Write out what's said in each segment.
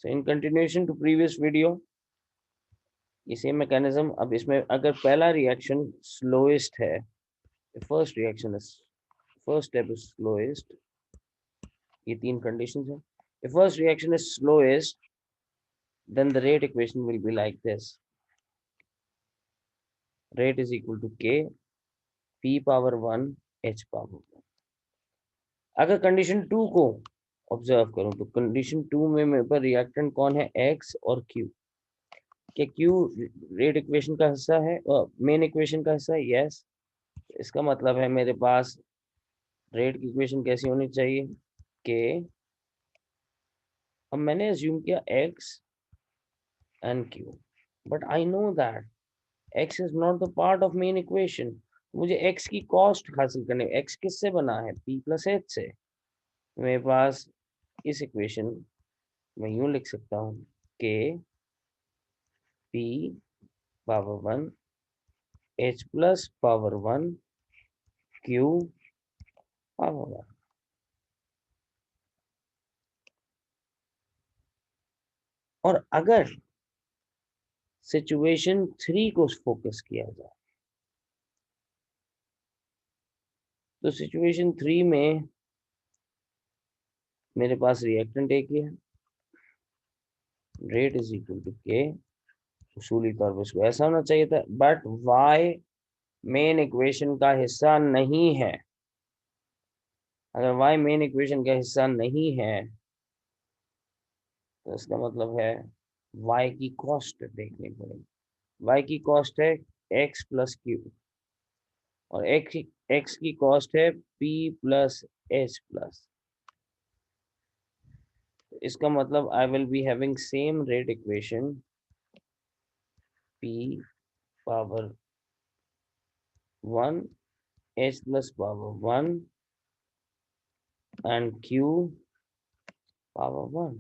So in continuation to previous video, ये same mechanism. अब इसमें अगर पहला रिएक्शन स्लोएस्ट है, first reaction is, first step is slowest, ये तीन कंडीशंस हैं। If first reaction is slowest, then the rate equation will be like this. Rate is equal to K, P power 1, H power 1. अगर condition 2 को observe करूं तो condition 2 में मेरे पर रिएक्टेंट कौन है, X और Q। क्या Q रेट इक्वेशन का हिस्सा है, मेन इक्वेशन का हिस्सा है? यस। इसका मतलब है मेरे पास रेट की इक्वेशन कैसी होनी चाहिए, K। अब मैंने अज्यूम किया X and Q, but I know that x is not the part of main equation। मुझे x की कॉस्ट हासिल करने, x किससे बना है, p प्लस h से। मेरे पास इस इक्वेशन में यूं लिख सकता हूं, k p power 1 h plus power 1 q power 1। और अगर सिचुएशन 3 को फोकस किया जाए तो सिचुएशन 3 में मेरे पास रिएक्टेंट एक ही है, रेट इज इक्वल टू के। उसूली तौर पर इसको ऐसा होना चाहिए था, बट y मेन इक्वेशन का हिस्सा नहीं है। अगर y मेन इक्वेशन का हिस्सा नहीं है तो इसका मतलब है y की कॉस्ट देखनी पड़ेगी। y की कॉस्ट है x प्लस क्यू, और x की कॉस्ट है p प्लस h प्लस। इसका मतलब I will be having same rate equation p power 1 h plus power 1 and q power 1।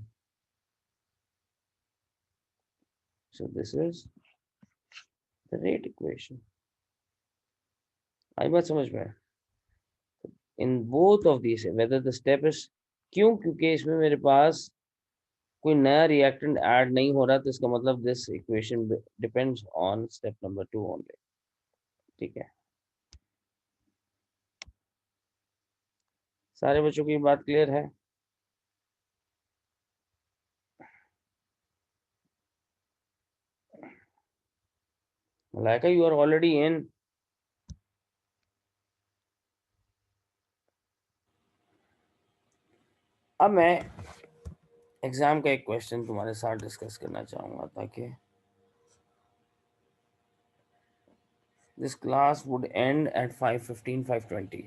So this is the rate equation। आई बात समझ में? In both of this whether the step is, क्यों? क्योंकि इसमें मेरे पास कोई नया रिएक्टेंट ऐड नहीं हो रहा, तो इसका मतलब this equation depends on step number 2 only. ठीक है, सारे बच्चों की बात क्लियर है? Malaika, you are already in. अब मैं एग्जाम का एक क्वेश्चन तुम्हारे साथ डिस्कस करना चाहूंगा, ताकि this class would end at 5:15 5:20।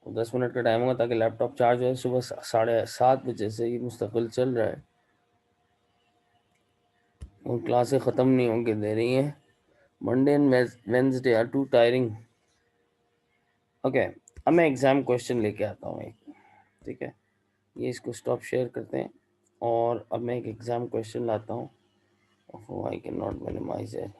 10 minute का टाइम होगा ताकि लैपटॉप चार्ज हो। सुबह 7:30 बजे से ये मुस्तकिल चल रहा है और क्लासें ख़त्म नहीं होंगे दे रही हैं। Monday and Wednesday are too tiring. Okay, अब मैं एग्ज़ाम क्वेश्चन लेके आता हूँ एक। ठीक है, ये इसको स्टॉप शेयर करते हैं, और अब मैं एक एग्ज़ाम क्वेश्चन लाता हूँ। आई कैन नॉट मिनिमाइज इट।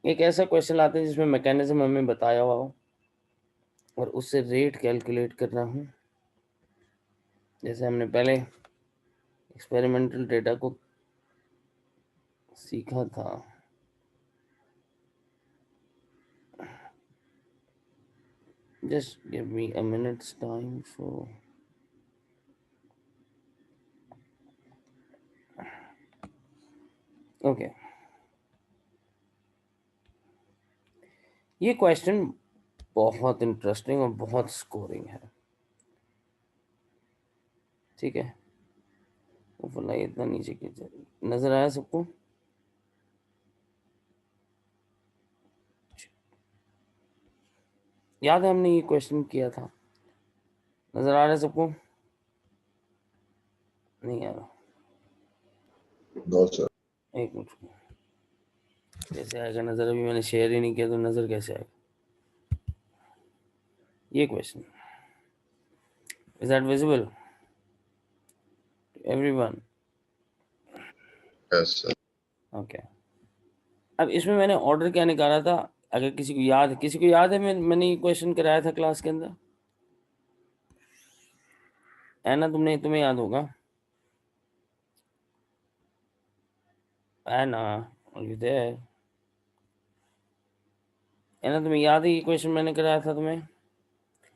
एक ऐसा क्वेश्चन लाते हैं जिसमें मैकेनिज्म हमें बताया हुआ हो और उससे रेट कैलकुलेट करना हो, जैसे हमने पहले एक्सपेरिमेंटल डेटा को सीखा था। Just give me a minute's time for okay. ये क्वेश्चन बहुत इंटरेस्टिंग और बहुत स्कोरिंग है। ठीक है, फुलाई इतना नीचे कीजिए, नजर आया सबको? याद है हमने ये क्वेश्चन किया था? नजर आ रहा है सबको? नहीं आ रहा? एक मिनट, कैसे आएगा नजर? अभी मैंने शेयर ही नहीं किया तो नजर कैसे आएगा? ये question, is that visible everyone? Yes, sir. Okay. अब इसमें मैंने ऑर्डर क्या निकाला था, अगर किसी को याद है मैंने ये क्वेश्चन कराया था क्लास के अंदर, है ना? तुम्हें याद होगा, है ना? देयर, है ना? तुम्हें याद है ये क्वेश्चन मैंने कराया था तुम्हें?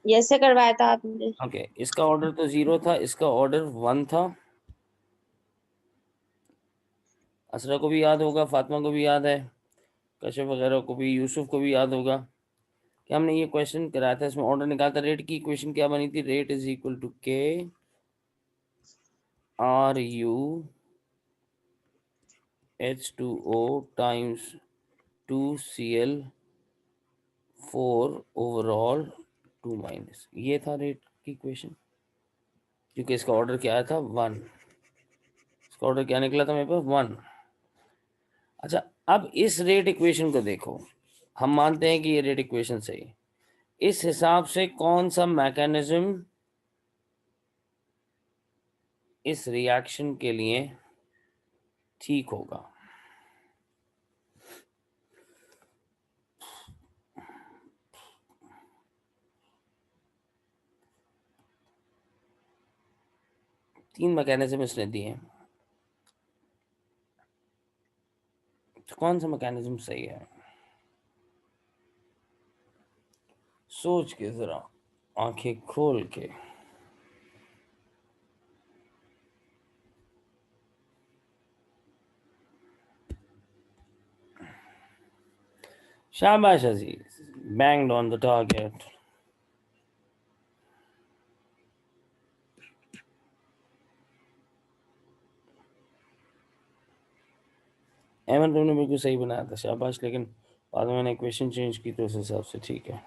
यस से करवाया था आपने। ओके, इसका ऑर्डर तो 0 था, इसका ऑर्डर 1 था। असरा को भी याद होगा, फातिमा को भी याद है, कश्यप वगैरह को भी, यूसुफ को भी याद होगा कि हमने ये क्वेश्चन कराया था, इसमें ऑर्डर निकालता। रेट की इक्वेशन क्या बनी थी? Rate is equal to K R U H2O times 2Cl 4 overall 2 minus, ये था रेट की इक्वेशन, क्योंकि इसका ऑर्डर क्या आया था? 1। इसका ऑर्डर क्या निकला था मेरे पास? 1। अच्छा, अब इस रेट इक्वेशन को देखो, हम मानते हैं कि ये रेट इक्वेशन सही है। इस हिसाब से कौन सा मैकेनिज्म इस रिएक्शन के लिए ठीक होगा? तीन मैकेनिज्म इसने दिए हैं, तो कौन सा मैकेनिज्म सही है? सोच के जरा, आंखें खोल के। शाबाश Aziz, banged on the target. Ahmed, तुमने बिल्कुल सही बनाया था, शाबाश। लेकिन बाद में मैंने इक्वेशन चेंज की तो उस हिसाब से ठीक है।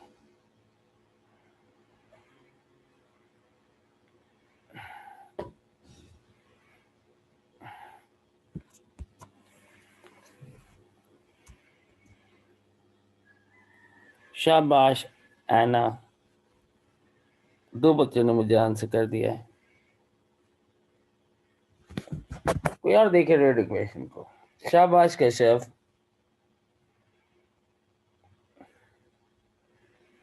शाबाश एना, 2 बच्चों ने मुझे आंसर कर दिया है। कोई और देखे रेड इक्वेशन को? शाबाश कैशव,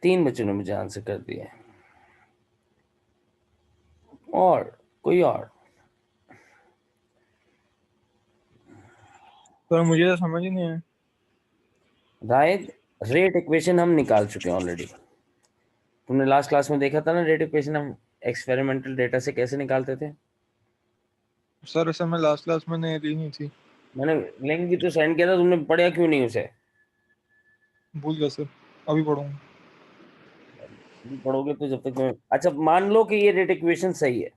3 बच्चों ने मुझे आंसर कर दिया है। और कोई और? पर मुझे तो समझ ही नहीं आया। राइट, रेट इक्वेशन हम निकाल चुके हैं ऑलरेडी। तुमने लास्ट क्लास में देखा था ना, रेट इक्वेशन हम एक्सपेरिमेंटल डेटा से कैसे निकालते थे। सर ऐसे मैं लास्ट क्लास में नहीं ली नहीं थी, मैंने लिंक भी तो सेंड किया था, तुमने पढ़ा क्यों नहीं उसे? भूल गया सर, अभी पढ़ूंगा। अभी पढ़ोगे तो जब तक तुम्हें, अच्छा मान लो कि ये रेट इक्वेशन सही है,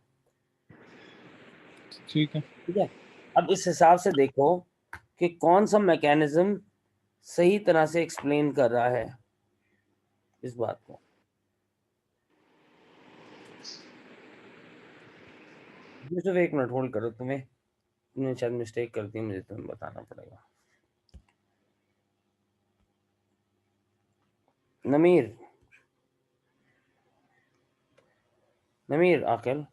ठीक है। ठीक है। अब इस हिसाब से देखो कि कौन सा मैकेनिज्म सही तरह से एक्सप्लेन कर रहा है इस बात को। ये सिर्फ 1 मिनट होल्ड करो, तुमने शायद मिस्टेक कर दी, मुझे तुम्हें बताना पड़ेगा। नमीर, नमीर आकिल,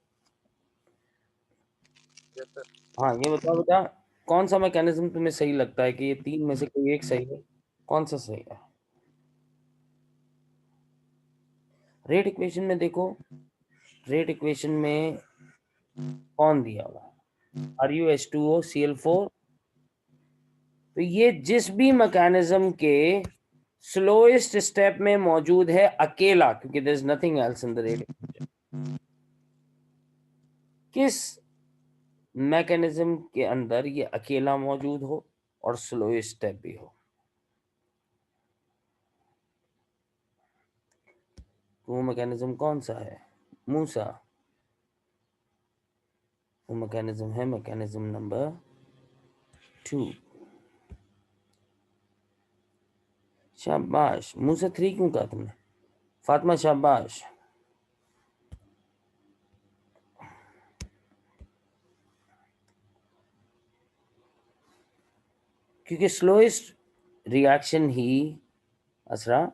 हाँ ये बताओ बेटा, कौन सा मैकेनिज्म तुम्हें सही लगता है कि ये 3 में से कोई एक सही है? कौन सा सही है? रेट इक्वेशन में देखो, रेट इक्वेशन में कौन दिया हुआ? RuH2O Cl4। तो ये जिस भी मैकेनिज्म के स्लोएस्ट स्टेप में मौजूद है अकेला, क्योंकि there is nothing else in the rate equation, किस मैकेनिज्म के अंदर ये अकेला मौजूद हो और स्लोएस्ट स्टेप भी हो, तो वो मैकेनिज्म कौन सा है मूसा? वो मैकेनिज्म है मैकेनिज्म नंबर 2। शाबाश मूसा, 3 क्यों कहा तुमने? फातिमा शाबाश। क्योंकि स्लोएस्ट रिएक्शन ही, असरा,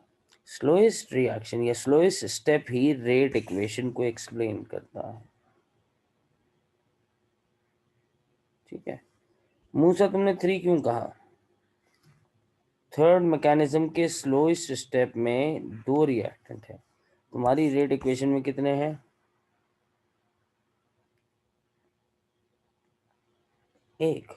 स्लोएस्ट रिएक्शन या स्लोएस्ट स्टेप ही रेट इक्वेशन को एक्सप्लेन करता है। ठीक है। मूसा तुमने 3 क्यों कहा? थर्ड मैकेनिज्म के स्लोएस्ट स्टेप में 2 रिएक्टेंट है। तुम्हारी रेट इक्वेशन में कितने हैं? 1।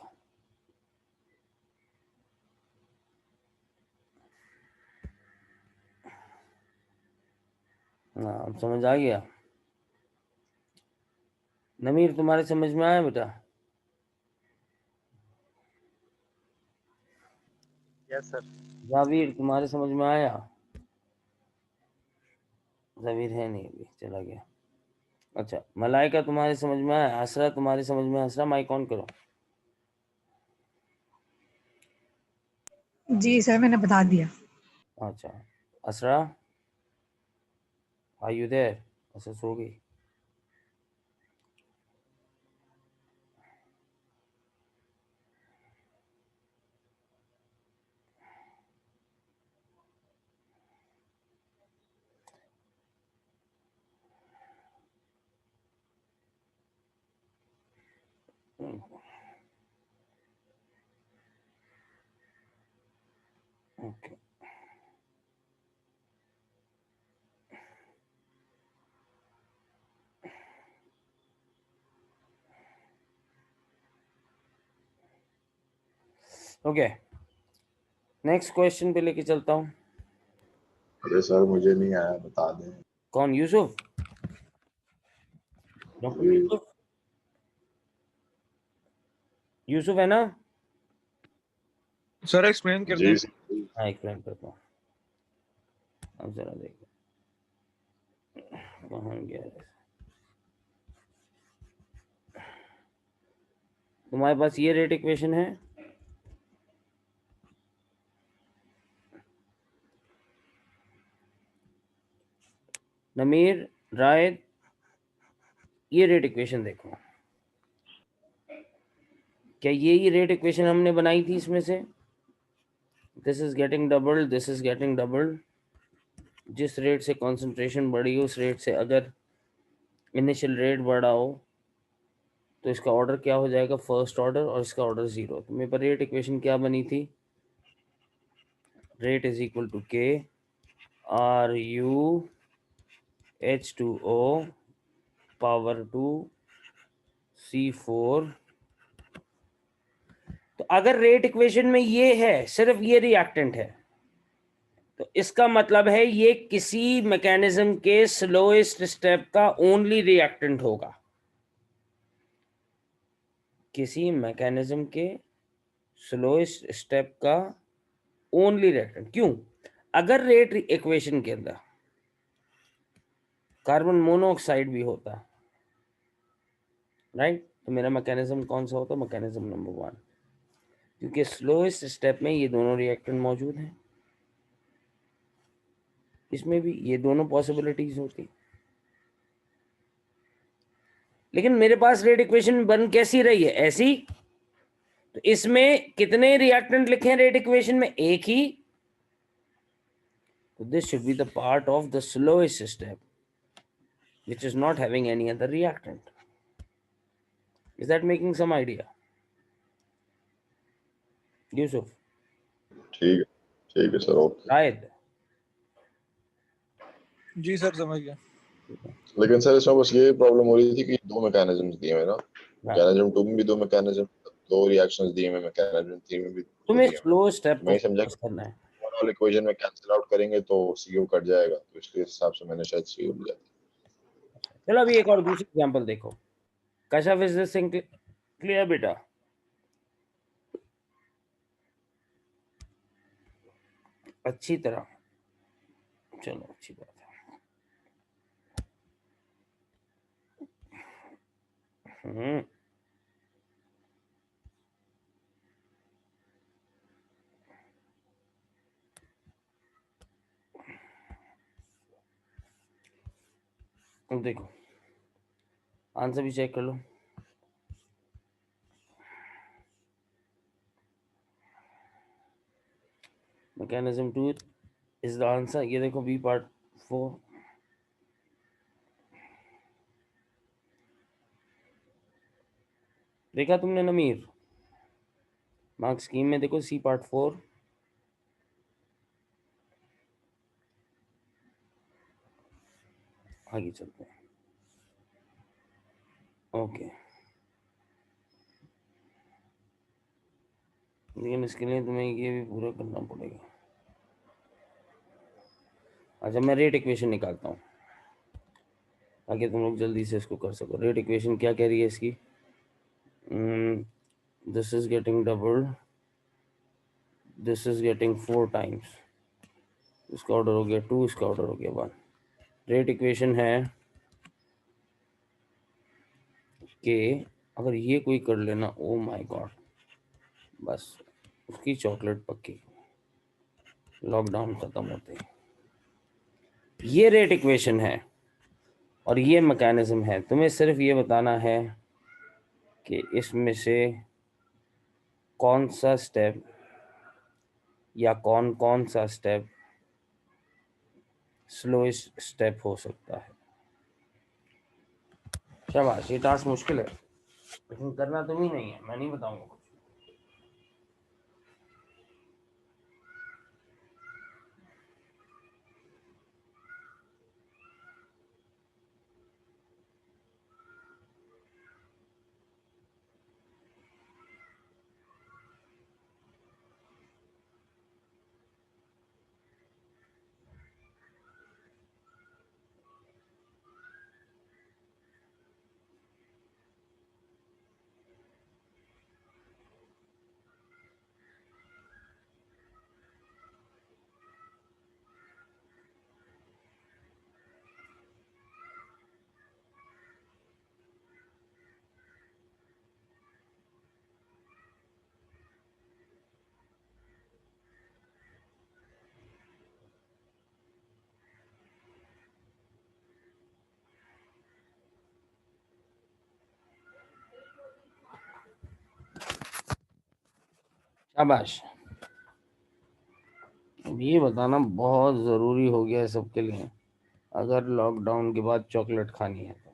हाँ, अब समझ आ गया। नमीर तुम्हारे समझ में आया बेटा? Yes sir. जावीर तुम्हारे समझ में आया? जावीर है नहीं, अभी चला गया। अच्छा, मलाइका तुम्हारे समझ में आया? असरा तुम्हारे समझ में? असरा माइक ऑन करो। जी सर, मैंने बता दिया। अच्छा, असरा आर यू देयर? असरा सो गई। ओके, ओके, नेक्स्ट क्वेश्चन पे लेके चलता हूँ। अरे सर मुझे नहीं आया, बता दें। कौन? यूसुफ? डॉक्टर जी यूसुफ? यूसुफ है ना? सर एक्सप्लेन कर जी दें। सर। हाँ, एक्सप्लेन करता हूँ। अब जरा देखो कहाँ गया है। तुम्हारे पास ये रेट इक्वेशन है। नमीर, रायद, ये रेट इक्वेशन देखो। क्या ये रेट इक्वेशन हमने बनाई थी इसमें से? This is getting doubled, this is getting doubled. जिस रेट से कंसंट्रेशन बढ़ी उस रेट से अगर इनिशियल रेट बढ़ा हो तो इसका ऑर्डर क्या हो जाएगा? फर्स्ट ऑर्डर, और इसका ऑर्डर 0। तो मेरे पर रेट इक्वेशन क्या बनी थी? Rate is equal to K R U H2O power 2 C4। तो अगर रेट इक्वेशन में ये है, सिर्फ ये रिएक्टेंट है, तो इसका मतलब है ये किसी मैकेनिज्म के स्लोएस्ट स्टेप का ओनली रिएक्टेंट होगा। किसी मैकेनिज्म के स्लोएस्ट स्टेप का ओनली रिएक्टेंट। क्यों? अगर रेट इक्वेशन के अंदर कार्बन मोनोऑक्साइड भी होता, राइट, तो मेरा मैकेनिज्म कौन सा होता? मैकेनिज्म नंबर 1, क्योंकि स्लोएस्ट स्टेप में ये दोनों रिएक्टेंट मौजूद हैं। इसमें भी ये दोनों पॉसिबिलिटीज होती, लेकिन मेरे पास रेट इक्वेशन बन कैसी रही है? ऐसी। तो इसमें कितने रिएक्टेंट लिखे हैं रेट इक्वेशन में? एक ही। तो this should be the part of the slowest step which is not having any other reactant. Is that making some idea? Yusuf? ठीक है सर, ओके। Raed? जी सर, समझ गया। लेकिन सर इसमें बस ये प्रॉब्लम हो रही थी कि दो मैकेनिज्म्स दिए हुए ना, मैकेनिज्म 2 में भी दो मैकेनिज्म, दो रिएक्शंस दिए हुए, मैकेनिज्म 3 में भी दो तुम्हें दिए हुए। स्लो स्टेप को मैं समझा फोकस करना है। ओवरऑल इक्वेशन में कैंसिल आउट करेंगे तो सीओ कट जाएगा, तो इसके हिसाब से मैंने शायद सीओ लिया। चलो अभी एक और दूसरी एग्जांपल देखो। Kashaf, is this thing clear बेटा? अच्छी तरह। चलो अच्छी बात है। अब देखो, आंसर भी चेक कर लो। Mechanism 2 is the answer. ये देखो बी पार्ट 4। देखा तुमने नमीर? मार्क स्कीम में देखो सी पार्ट 4। आगे चलते हैं। ओके, लेकिन इसके लिए तुम्हें ये भी पूरा करना पड़ेगा। अच्छा, मैं रेट इक्वेशन निकालता हूँ ताकि तुम लोग जल्दी से इसको कर सको। रेट इक्वेशन क्या कह रही है इसकी? This is getting double, this is getting 4 times, इसका ऑर्डर हो गया 2, इसका ऑर्डर हो गया 1। रेट इक्वेशन है कि अगर ये कोई कर लेना, ओ माय गॉड, बस उसकी चॉकलेट पक्की, लॉकडाउन खत्म होते ही। ये रेट इक्वेशन है और ये मैकेनिज्म है। तुम्हें सिर्फ ये बताना है कि इसमें से कौन सा स्टेप या कौन कौन सा स्टेप स्लोएस्ट स्टेप हो सकता है। शाबाश, ये टास्क मुश्किल है लेकिन करना तुम ही नहीं है, मैं नहीं बताऊंगा कुछ। शाबाश, अब ये बताना बहुत ज़रूरी हो गया है सबके लिए, अगर लॉकडाउन के बाद चॉकलेट खानी है तो।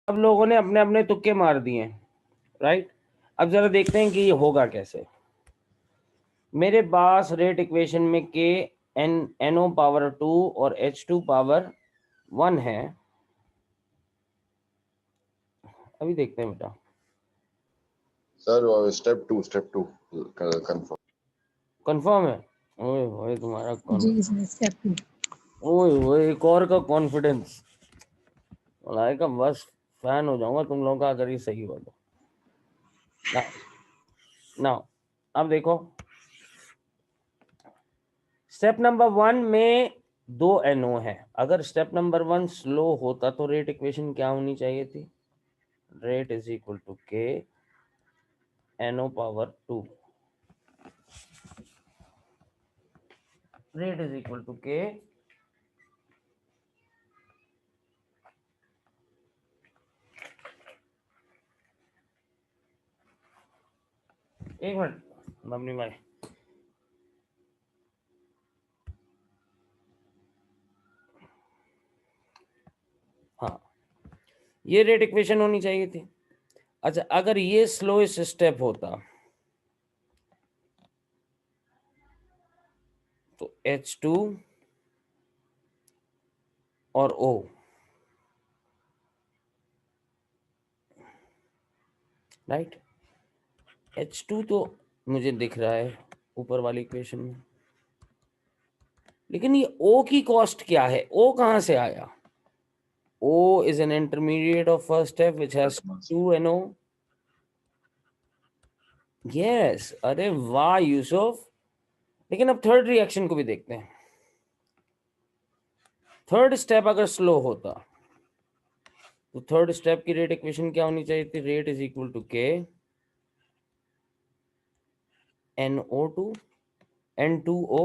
अब लोगों ने अपने अपने तुक्के मार दिए, राइट? अब जरा देखते हैं कि ये होगा कैसे। मेरे पास रेट इक्वेशन में के NO पावर 2 और H2 पावर 1 है। अभी देखते हैं बेटा। Sir step 2 confirm. कंफर्म है? ओए ओए तुम्हारा जी सर, स्टेप 2। ओए ओए, एक और का कॉन्फिडेंस, मलाई का बस फैन हो जाऊंगा तुम लोगों का अगर ये सही हो तो। नाउ अब देखो, स्टेप नंबर 1 में 2 NO है। अगर स्टेप नंबर 1 स्लो होता तो रेट इक्वेशन क्या होनी चाहिए थी? Rate is equal to K NO power 2। Rate is equal to K एक मिनट मम्मी भाई, हाँ ये रेट इक्वेशन होनी चाहिए थी। अच्छा, अगर ये स्लोएस्ट स्टेप होता तो H2 और O, राइट? H2 तो मुझे दिख रहा है ऊपर वाली इक्वेशन में, लेकिन ये O की कॉस्ट क्या है? O कहां से आया? O is an intermediate of first step which has 2 NO. Yes, अरे वाह यूसुफ। लेकिन अब थर्ड रिएक्शन को भी देखते हैं। थर्ड स्टेप अगर स्लो होता तो थर्ड स्टेप की रेट इक्वेशन क्या होनी चाहिए थी? रेट इज इक्वल टू के NO2 N2O,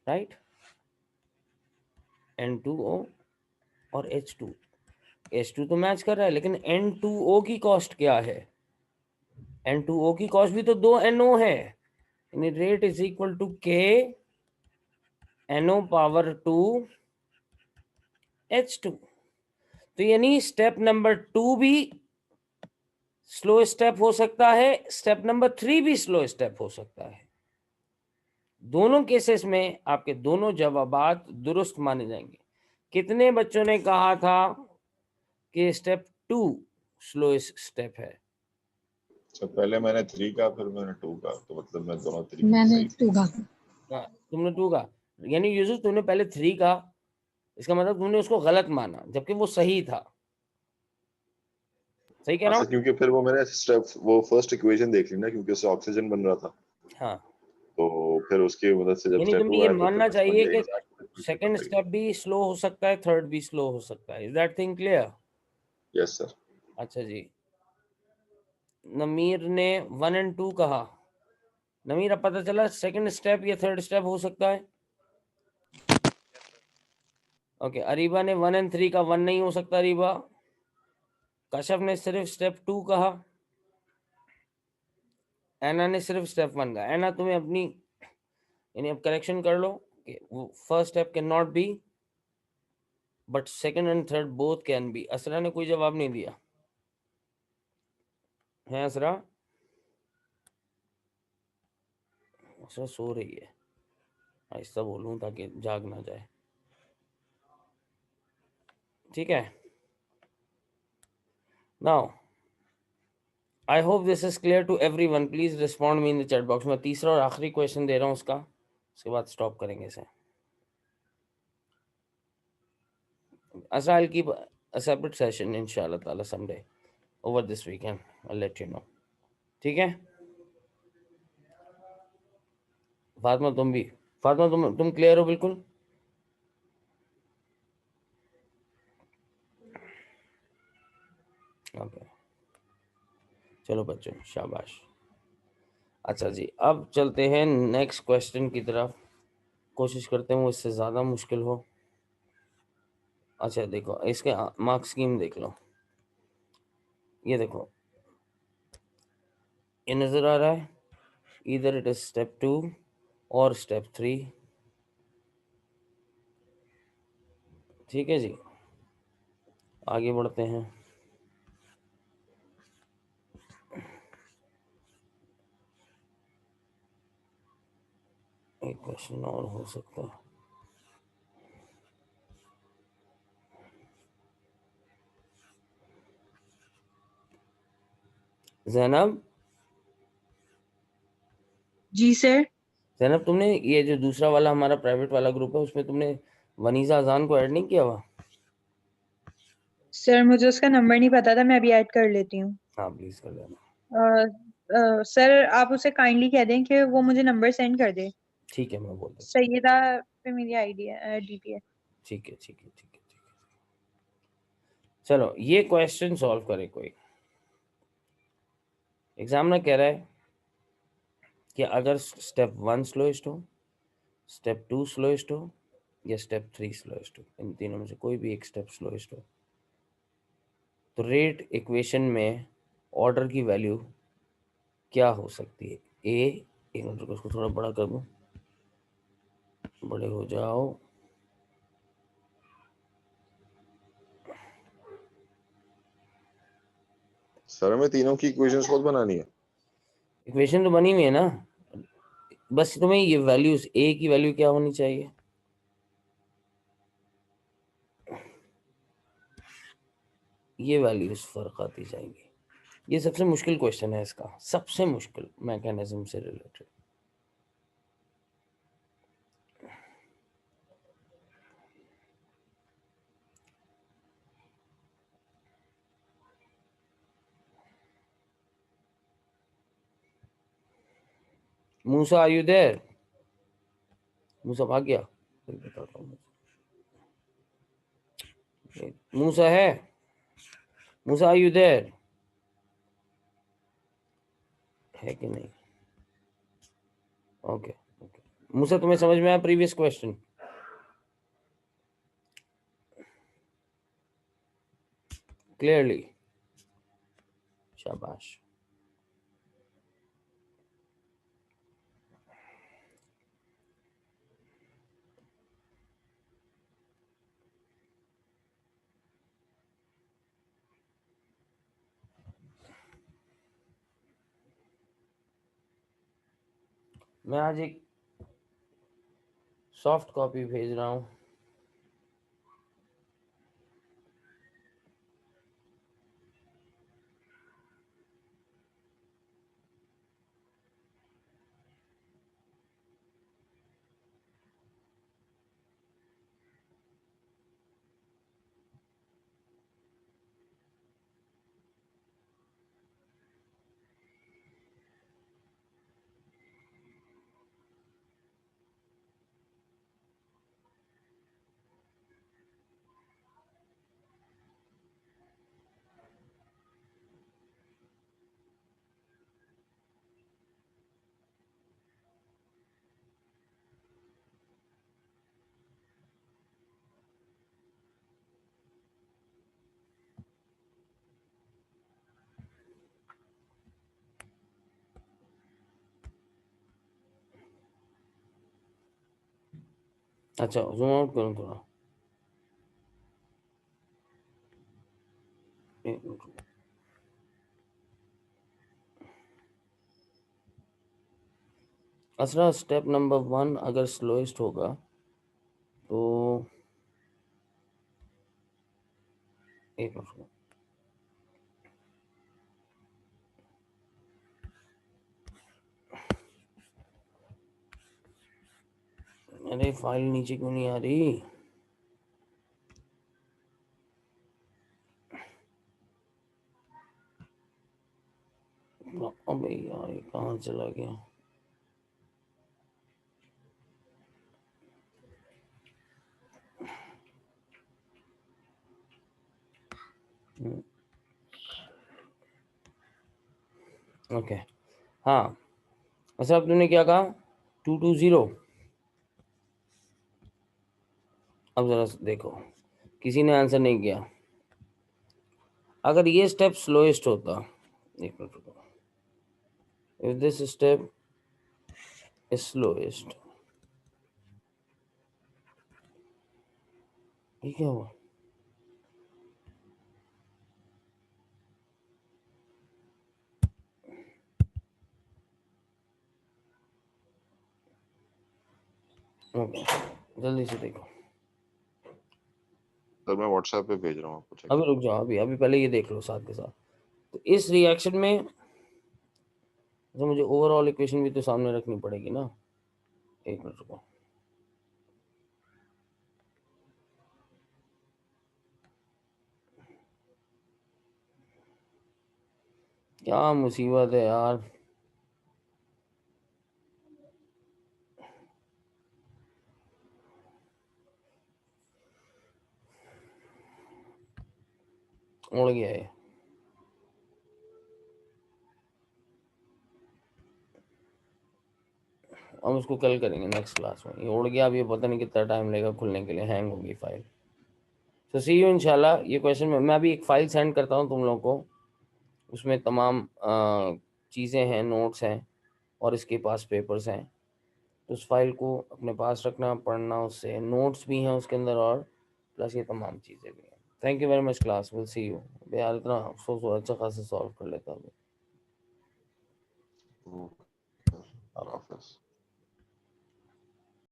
राइट, N2O और H2 तो मैच कर रहा है, लेकिन N2O की कॉस्ट क्या है? N2O की कॉस्ट भी तो 2 NO है, यानी rate is equal to K NO power 2 H2। तो यानी स्टेप नंबर 2 भी स्लो स्टेप हो सकता है, स्टेप नंबर 3 भी स्लो स्टेप हो सकता है। दोनों केसेस में आपके दोनों जवाबात दुरुस्त माने जाएंगे। कितने बच्चों ने कहा था कि स्टेप 2 स्लो स्टेप है? सर पहले मैंने 3 का, फिर मैंने 2 का, तो मतलब मैं दोनों तरीके से मैंने सही। 2 का। हाँ, तुमने 2 का, यानी यूसुफ तुमने पहले 3 का, इसका मतलब तुमने उसको गलत माना जबकि वो सही था। सही कह रहा अच्छा, हूँ? क्योंकि फिर वो मैंने स्टेप वो फर्स्ट इक्वेशन देख ली ना, क्योंकि उससे ऑक्सीजन बन रहा था, हाँ, तो फिर उसकी मदद से जब यानी स्टेप तुम्हें 2 ये आया तो फिर मानना मैं समझ चाहिए गया कि एग्जैक्ट सेकंड पता ही। स्टेप भी स्लो हो सकता है, थर्ड भी स्लो हो सकता है। Is that thing clear? Yes sir. अच्छा जी, नमीर ने 1 और 2 कहा। नमीर, अब पता चला सेकंड स्टेप या थर्ड स्टेप हो सकता है। ओके, अरीबा ने 1 और 3 का 1 नहीं हो सकता। अरीबा, कश्यप ने सिर्फ स्टेप 2 कहा। ऐना ने सिर्फ स्टेप 1 का। ऐना, तुम्हें अपनी यानी अब करेक्शन कर लो कि वो first step can not be, but second and third both can be. Asra ने कोई जवाब नहीं दिया है। असरा, असरा सो रही है, आहिस्ता बोलूं ताकि जाग ना जाए। ठीक है, now I hope this is clear to everyone. Please respond me in the chat box. मैं तीसरा और आखिरी क्वेश्चन दे रहा हूं उसका, उसके बाद स्टॉप करेंगे इसे। Asra, I'll keep a separate session inshallah taala someday over this weekend. I'll let you know. ठीक है फातिमा, तुम भी। फातिमा, तुम क्लियर हो बिल्कुल? ओके, चलो बच्चों, शाबाश। अच्छा जी, अब चलते हैं नेक्स्ट क्वेश्चन की तरफ। कोशिश करते हैं वो इससे ज़्यादा मुश्किल हो। अच्छा देखो, इसके मार्क स्कीम देख लो। ये देखो, ये नज़र आ रहा है, इधर इट इज स्टेप 2 और स्टेप 3। ठीक है जी, आगे बढ़ते हैं। एक क्वेश्चन और हो सकता है। जैनब, जी सर। जैनब, तुमने ये जो दूसरा वाला हमारा प्राइवेट वाला ग्रुप है उसमें तुमने वनीजा अजान को ऐड नहीं किया हुआ? सर मुझे उसका नंबर नहीं पता था, मैं अभी ऐड कर लेती हूँ। हाँ प्लीज कर लेना। सर आप उसे काइंडली कह दें कि वो मुझे नंबर सेंड कर दे। ठीक है, मैं बोल देता हूँ। सैयदा पे मेरी आईडी है, डीपी है। ठीक है ठीक है ठीक है ठीक है। चलो ये क्वेश्चन सॉल्व करे कोई। एग्जामिनर कह रहा है कि अगर स्टेप 1 स्लोएस्ट हो, स्टेप 2 स्लोएस्ट हो या स्टेप 3 स्लोएस्ट हो, इन तीनों में से कोई भी एक स्टेप स्लोएस्ट हो, तो रेट इक्वेशन में ऑर्डर की वैल्यू क्या हो सकती है? एक मिनट रुको, उसको थोड़ा बड़ा कर दूं, बड़े हो जाओ। सर हमें तीनों की इक्वेशंस खुद बनानी है? इक्वेशन तो बनी हुई है ना, बस तुम्हें ये वैल्यूज, ए की वैल्यू क्या होनी चाहिए, ये वैल्यूज फर्क आती जाएंगी। ये सबसे मुश्किल क्वेश्चन है, इसका सबसे मुश्किल मैकेनिज्म से रिलेटेड। Musa, are you there? Musa भाग गया, फिर बताता हूँ। मूसा है? Musa are you there? है कि नहीं? Okay okay. मूसा तुम्हें समझ में आया प्रीवियस क्वेश्चन? क्लियरली? शाबाश। मैं आज एक सॉफ्ट कॉपी भेज रहा हूँ। अच्छा जूम आउट करूँ थोड़ा। एक मिनट रुको। असरा स्टेप नंबर 1 अगर स्लोएस्ट होगा तो एक मिनट रुको। अरे फाइल नीचे क्यों नहीं आ रही? अबे यार ये कहाँ चला गया? ओके हाँ। अच्छा अब तुमने क्या कहा? 220। अब जरा देखो, किसी ने आंसर नहीं किया। अगर ये स्टेप स्लोएस्ट होता, एक मिनट रुको, if this step is slowest, ये क्या हुआ? ओके जल्दी से देखो। सर मैं व्हाट्सएप पे भेज रहा हूँ आपको, चेक अभी कीजिए। रुक जाओ, अभी अभी पहले ये देख लो साथ के साथ। तो इस रिएक्शन में तो मुझे ओवरऑल इक्वेशन भी तो सामने रखनी पड़ेगी ना। एक मिनट रुको। क्या मुसीबत है यार। उड़ गया है। हम उसको कल करेंगे नेक्स्ट क्लास में। ये उड़ गया, अब ये पता नहीं कितना टाइम लगेगा खुलने के लिए, हैंग होगी फाइल। तो सी यू इंशाल्लाह। ये क्वेश्चन में मैं अभी एक फाइल सेंड करता हूँ तुम लोगों को, उसमें तमाम चीज़ें हैं, नोट्स हैं और इसके पास पेपर्स हैं। तो उस फाइल को अपने पास रखना, पढ़ना, उससे नोट्स भी हैं उसके अंदर और प्लस ये तमाम चीज़ें भी हैं। Thank you very much class, will see you. यार इतना अफसोस हुआ, अच्छा खासा सॉल्व कर लेता हूँ। हाफिज़।